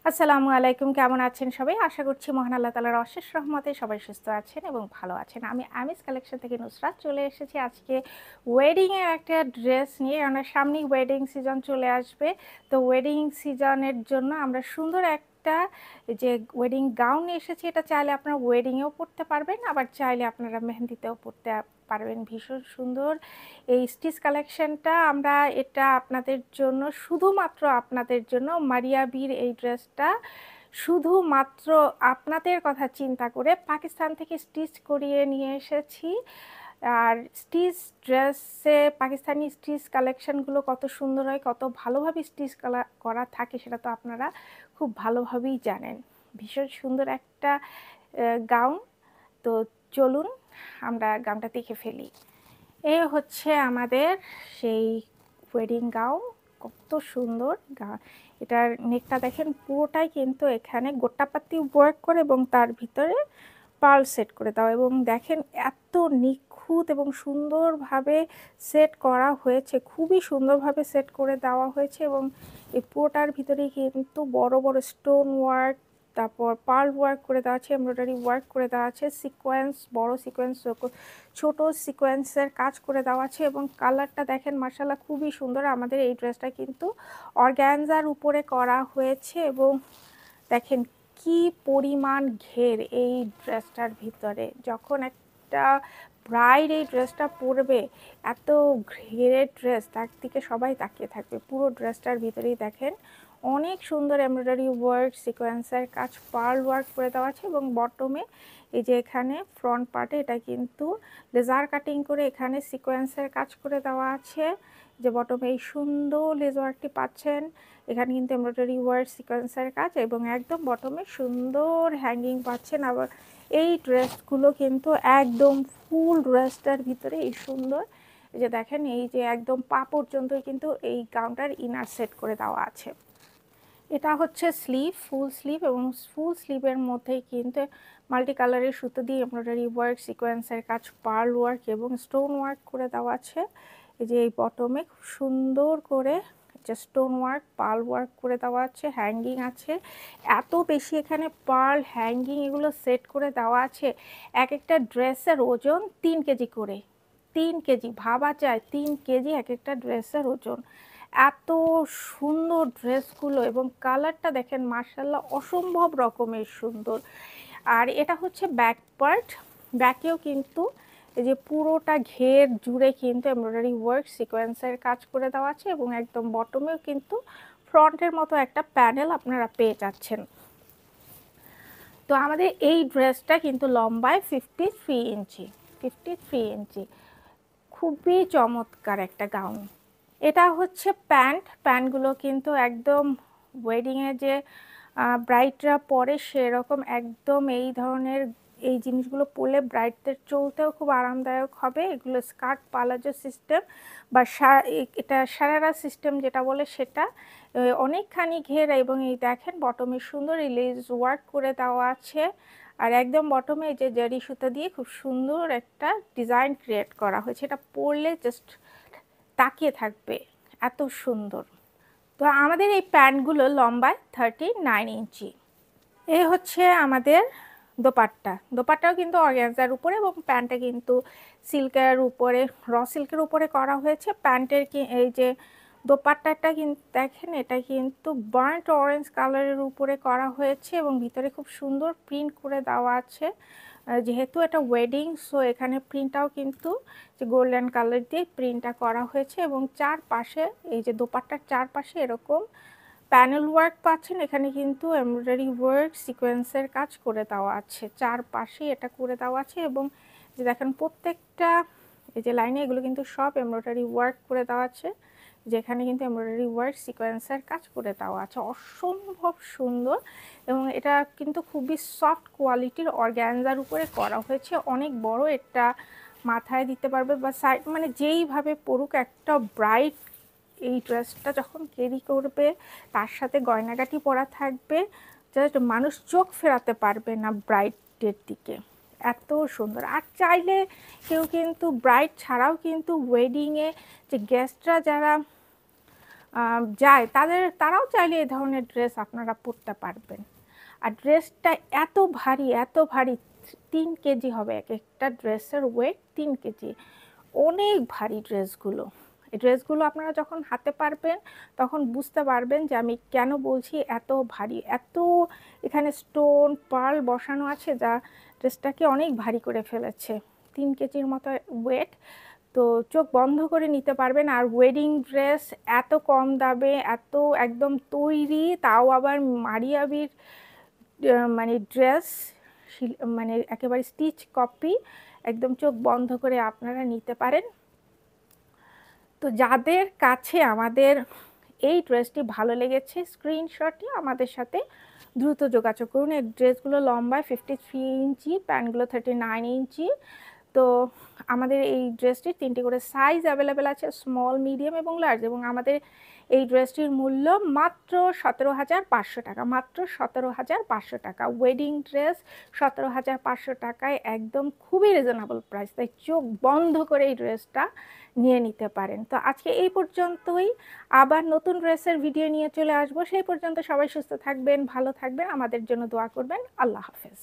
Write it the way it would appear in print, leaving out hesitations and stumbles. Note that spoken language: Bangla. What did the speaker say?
আসসালামু আলাইকুম, কেমন আছেন সবাই? আশা করছি মহান আল্লাহ তাআলার অশেষ রহমতে সবাই সুস্থ আছেন এবং ভালো আছেন। আমি আমিজ কালেকশন থেকে নুসরাত চলে এসেছি আজকে ওয়েডিং এর একটা ড্রেস নিয়ে। আমরা সামনেই ওয়েডিং সিজন চলে আসবে। তো ওয়েডিং সিজনের জন্য আমরা সুন্দর একটা যে ওয়েডিং গাউন নিয়ে এসেছি। এটা চাইলে আপনারা ওয়েডিং এও পরতে পারবেন, আবার চাইলে আপনারা মেহেন্দিতেও পরতে পারবেন। ভীষণ সুন্দর এই স্টিচ কালেকশনটা। আমরা এটা আপনাদের জন্য, শুধুমাত্র আপনাদের জন্য, মারিয়া বির এই ড্রেসটা শুধুমাত্র আপনাদের কথা চিন্তা করে পাকিস্তান থেকে স্টিচ করিয়ে নিয়ে এসেছি। আর স্টিচ ড্রেসে পাকিস্তানি স্টিচ কালেকশনগুলো কত সুন্দর হয়, কত ভালোভাবে স্টিচ করা থাকে সেটা তো আপনারা খুব ভালোভাবেই জানেন। ভীষণ সুন্দর একটা গাউন। তো চলুন আমরা গাউনটা দেখে ফেলি। এই হচ্ছে আমাদের সেই ওয়েডিং গাউন। কত সুন্দর এটার নেকটা দেখেন, পুরোটাই কিন্তু এখানে গোটাপাতি ওয়ার্ক করে এবং তার ভিতরে পার্ল সেট করে দাও। এবং দেখেন এত নিখুঁত এবং সুন্দরভাবে সেট করা হয়েছে, খুবই সুন্দরভাবে সেট করে দেওয়া হয়েছে। এবং এই পুরোটার ভিতরে কিন্তু বড় বড় স্টোন ওয়ার্ক, তারপর পার্ল ওয়ার্ক করে দেওয়া আছে, এমব্রয়ডারি ওয়ার্ক করে দেওয়া আছে, সিকোয়েন্স, বড় সিকোয়েন্স, ছোট সিকোয়েন্সের কাজ করে দেওয়া আছে। এবং কালারটা দেখেন মাশাআল্লাহ খুবই সুন্দর। আমাদের এই ড্রেসটা কিন্তু অর্গ্যানজার উপরে করা হয়েছে এবং দেখেন কি পরিমাণ ঘের এই ড্রেসটার ভিতরে। যখন একটা ব্রাইড এই ড্রেসটা পরবে, এত ঘেরের ড্রেস, তার দিকে সবাই তাকিয়ে থাকবে। পুরো ড্রেসটার ভিতরেই দেখেন অনেক সুন্দর এমব্রয়ডারি ওয়ার্ক, সিকোয়েন্সের কাজ, পার্ল ওয়ার্ক করে দেওয়া আছে। এবং বটমে এই যে এখানে ফ্রন্ট পার্টে এটা কিন্তু লেজার কাটিং করে এখানে সিকোয়েন্সের কাজ করে দেওয়া আছে। যে বটমে এই সুন্দর লেজ ওয়ার্কটি পাচ্ছেন, এখানে কিন্তু এমব্রয়ডারি ওয়ার্ক, সিকোয়েন্সের কাজ এবং একদম বটমে সুন্দর হ্যাঙ্গিং পাচ্ছেন। আবার এই ড্রেসগুলো কিন্তু একদম ফুল ড্রেসটার ভিতরে এই সুন্দর, এই যে দেখেন এই যে একদম পা পর্যন্ত কিন্তু এই গাউনটার ইনার সেট করে দেওয়া আছে। এটা হচ্ছে স্লিভ, ফুল স্লিভ, এবং ফুল স্লিভের মধ্যেই কিন্তু মাল্টি কালারের সুতো দিয়ে এমব্রয়ডারি ওয়ার্ক, সিকোয়েন্সের কাজ, পার্ল ওয়ার্ক এবং স্টোন ওয়ার্ক করে দেওয়া আছে। এই যে এই বটমে খুব সুন্দর করে যে স্টোন ওয়ার্ক, পার্ল ওয়ার্ক করে দেওয়া আছে, হ্যাঙ্গিং আছে। এত বেশি এখানে পার্ল, হ্যাঙ্গিং এগুলো সেট করে দেওয়া আছে। এক একটা ড্রেসের ওজন 3 কেজি করে। 3 কেজি, ভাবা যায় 3 কেজি এক একটা ড্রেসের ওজন। এত সুন্দর ড্রেসগুলো এবং কালারটা দেখেন মাশাআল্লাহ অসম্ভব রকমের সুন্দর। আর এটা হচ্ছে ব্যাক পার্ট। ব্যাকেও কিন্তু এই যে পুরোটা ঘের জুড়ে কিন্তু এমব্রয়ডারি ওয়ার্ক, সিকোয়েন্সের কাজ করে দেওয়া আছে। এবং একদম বটমেও কিন্তু ফ্রন্টের মতো একটা প্যানেল আপনারা পেয়ে যাচ্ছেন। তো আমাদের এই ড্রেসটা কিন্তু লম্বায় 53 ইঞ্চি, 53 ইঞ্চি। খুবই চমৎকার একটা গাউন। এটা হচ্ছে প্যান্ট। প্যান্টগুলো কিন্তু একদম ওয়েডিংয়ে যে ব্রাইডরা পরে সেরকম একদম এই ধরনের এই জিনিসগুলো পরলে ব্রাইডদের চলতেও খুব আরামদায়ক হবে। এগুলো স্কার্ট পালাজো সিস্টেম বা এটা সারারা সিস্টেম যেটা বলে সেটা। অনেকখানি ঘেরা এবং এই দেখেন বটমে সুন্দর এই লেস ওয়ার্ক করে দেওয়া আছে। আর একদম বটমে এই যে জারি সুতা দিয়ে খুব সুন্দর একটা ডিজাইন ক্রিয়েট করা হয়েছে। এটা পরলে জাস্ট তাকিয়ে থাকবে, এত সুন্দর। তো আমাদের এই প্যান্টগুলো লম্বায় 39 ইঞ্চি। এই হচ্ছে আমাদের দোপাট্টা। দোপাট্টাও কিন্তু অর্গানজার উপরে এবং প্যান্টটা কিন্তু সিল্কের উপরে, র সিল্কের উপরে করা হয়েছে। প্যান্টের এই যে দোপাট্টাটা কিন্তু দেখেন, এটা কিন্তু বার্ন্ট অরেঞ্জ কালারের উপরে করা হয়েছে এবং ভিতরে খুব সুন্দর প্রিন্ট করে দেওয়া আছে। যেহেতু এটা ওয়েডিং, সো এখানে প্রিন্টটাও কিন্তু যে গোল্ডেন কালার দিয়ে প্রিন্টটা করা হয়েছে। এবং চারপাশে এই যে দোপাট্টার চারপাশে এরকম প্যানেল ওয়ার্ক পাচ্ছেন। এখানে কিন্তু এমব্রয়ডারি ওয়ার্ক, সিকোয়েন্সের কাজ করে দেওয়া আছে, চারপাশে এটা করে দেওয়া আছে। এবং যে দেখেন প্রত্যেকটা এই যে লাইনে এগুলো কিন্তু সব এমব্রয়ডারি ওয়ার্ক করে দেওয়া আছে, যেখানে কিন্তু এমব্রয়ডারি ওয়ার্ক, সিকোয়েন্সের কাজ করে দেওয়া আছে। অসম্ভব সুন্দর। এবং এটা কিন্তু খুবই সফট কোয়ালিটির অর্গ্যানজার উপরে করা হয়েছে। অনেক বড়, এটা মাথায় দিতে পারবে বা সাইড, মানে যেইভাবে পরুক একটা ব্রাইড এই ড্রেসটা যখন ক্যারি করবে, তার সাথে গয়নাগাটি পরা থাকবে, জাস্ট মানুষ চোখ ফেরাতে পারবে না ব্রাইডের দিকে, এত সুন্দর। আর চাইলে কেউ কিন্তু ব্রাইড ছাড়াও কিন্তু ওয়েডিংয়ে যে গেস্টরা যারা যায় তারাও চাইলে এই ধরনের ড্রেস আপনারা পরতে পারবেন। আর ড্রেসটা এত ভারী 3 কেজি হবে, এক একটা ড্রেসের ওয়েট 3 কেজি, অনেক ভারী ড্রেসগুলো। এই ড্রেসগুলো আপনারা যখন হাতে পারবেন তখন বুঝতে পারবেন যে আমি কেন বলছি এত ভারী, এত এখানে স্টোন পার্ল বসানো আছে যা ড্রেসটাকে অনেক ভারী করে ফেলেছে। 3 কেজির মতো ওয়েট, তো চোখ বন্ধ করে নিতে পারবেন। আর ওয়েডিং ড্রেস এত কম দামে, এত একদম তৈরি, তাও আবার মারিয়াবির মানে ড্রেস, মানে একেবারে স্টিচ কপি, একদম চোখ বন্ধ করে আপনারা নিতে পারেন। তো যাদের কাছে আমাদের এই ড্রেসটি ভালো লেগেছে স্ক্রিনশটটি আমাদের সাথে দ্রুত যোগাযোগ করুন। এই ড্রেসগুলো লম্বায় 53 ইঞ্চি, প্যান্টগুলো 39 ইঞ্চি। তো আমাদের এই ড্রেসটির 3টি করে সাইজ অ্যাভেলেবেল আছে, স্মল, মিডিয়াম এবং লার্জ, এবং আমাদের এই ড্রেসটির মূল্য মাত্র 17,500 টাকা, মাত্র 17,500 টাকা। ওয়েডিং ড্রেস 17,500 টাকায় একদম খুবই রিজনেবল প্রাইস, তাই চোখ বন্ধ করে এই ড্রেসটা নিয়ে নিতে পারেন। তো আজকে এই পর্যন্তই, আবার নতুন ড্রেসের ভিডিও নিয়ে চলে আসবো। সেই পর্যন্ত সবাই সুস্থ থাকবেন, ভালো থাকবেন, আমাদের জন্য দোয়া করবেন। আল্লাহ হাফেজ।